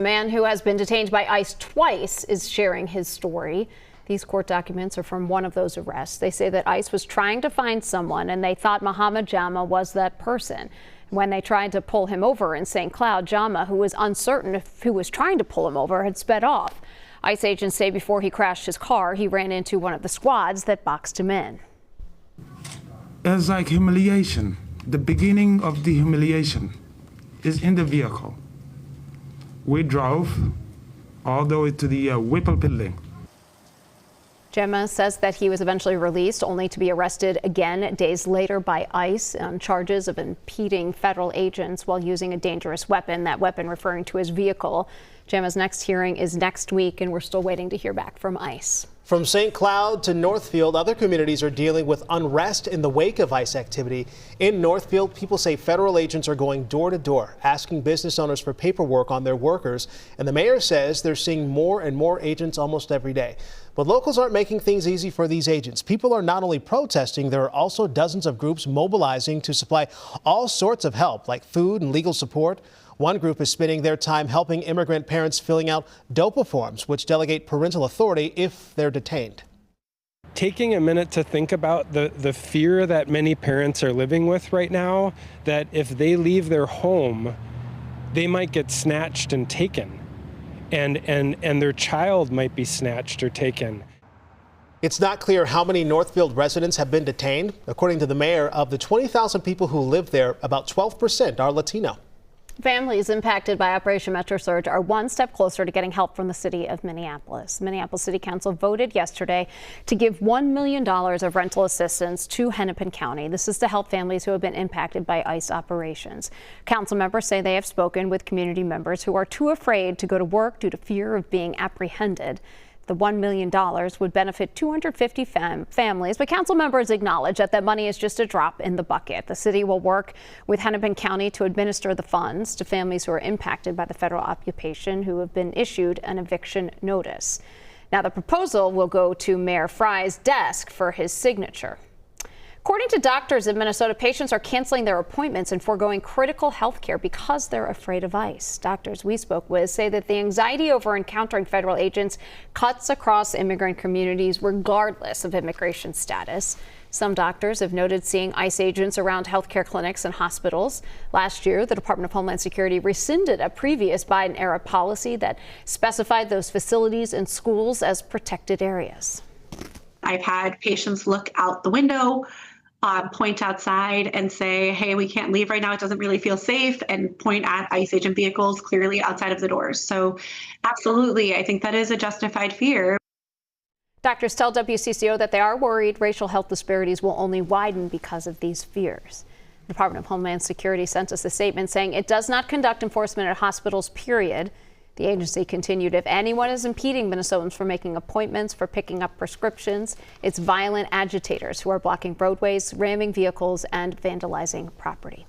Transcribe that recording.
A man who has been detained by ICE twice is sharing his story. These court documents are from one of those arrests. They say that ICE was trying to find someone and they thought Mohammed Jama was that person. When they tried to pull him over in St. Cloud, Jama, who was uncertain if who was trying to pull him over, had sped off. ICE agents say before he crashed his car, he ran into one of the squads that boxed him in. It's like humiliation. The beginning of the humiliation is in the vehicle. We drove all the way to the Whipple building. Jama says that he was eventually released, only to be arrested again days later by ICE on charges of impeding federal agents while using a dangerous weapon, that weapon referring to his vehicle. Jama's next hearing is next week, and we're still waiting to hear back from ICE. From St. Cloud to Northfield, other communities are dealing with unrest in the wake of ICE activity. In Northfield, people say federal agents are going door to door, asking business owners for paperwork on their workers. And the mayor says they're seeing more and more agents almost every day. But locals aren't making things easy for these agents. People are not only protesting, there are also dozens of groups mobilizing to supply all sorts of help, like food and legal support. One group is spending their time helping immigrant parents filling out DOPA forms, which delegate parental authority if they're detained. Taking a minute to think about the fear that many parents are living with right now, that if they leave their home, they might get snatched and taken, and their child might be snatched or taken. It's not clear how many Northfield residents have been detained. According to the mayor, of the 20,000 people who live there, about 12% are Latino. Families impacted by Operation Metro Surge are one step closer to getting help from the city of Minneapolis. Minneapolis City Council voted yesterday to give $1 million of rental assistance to Hennepin County. This is to help families who have been impacted by ICE operations. Council members say they have spoken with community members who are too afraid to go to work due to fear of being apprehended. The $1 million would benefit 250 families, but council members acknowledge that that money is just a drop in the bucket. The city will work with Hennepin County to administer the funds to families who are impacted by the federal occupation who have been issued an eviction notice. Now, the proposal will go to Mayor Fry's desk for his signature. According to doctors in Minnesota, patients are canceling their appointments and foregoing critical health care because they're afraid of ICE. Doctors we spoke with say that the anxiety over encountering federal agents cuts across immigrant communities regardless of immigration status. Some doctors have noted seeing ICE agents around healthcare clinics and hospitals. Last year, the Department of Homeland Security rescinded a previous Biden-era policy that specified those facilities and schools as protected areas. I've had patients look out the window, point outside and say, hey, we can't leave right now. It doesn't really feel safe, and point at ICE agent vehicles clearly outside of the doors. So absolutely, I think that is a justified fear. Doctors tell WCCO that they are worried racial health disparities will only widen because of these fears. The Department of Homeland Security sent us a statement saying it does not conduct enforcement at hospitals, period. The agency continued, if anyone is impeding Minnesotans from making appointments, for picking up prescriptions, it's violent agitators who are blocking roadways, ramming vehicles, and vandalizing property.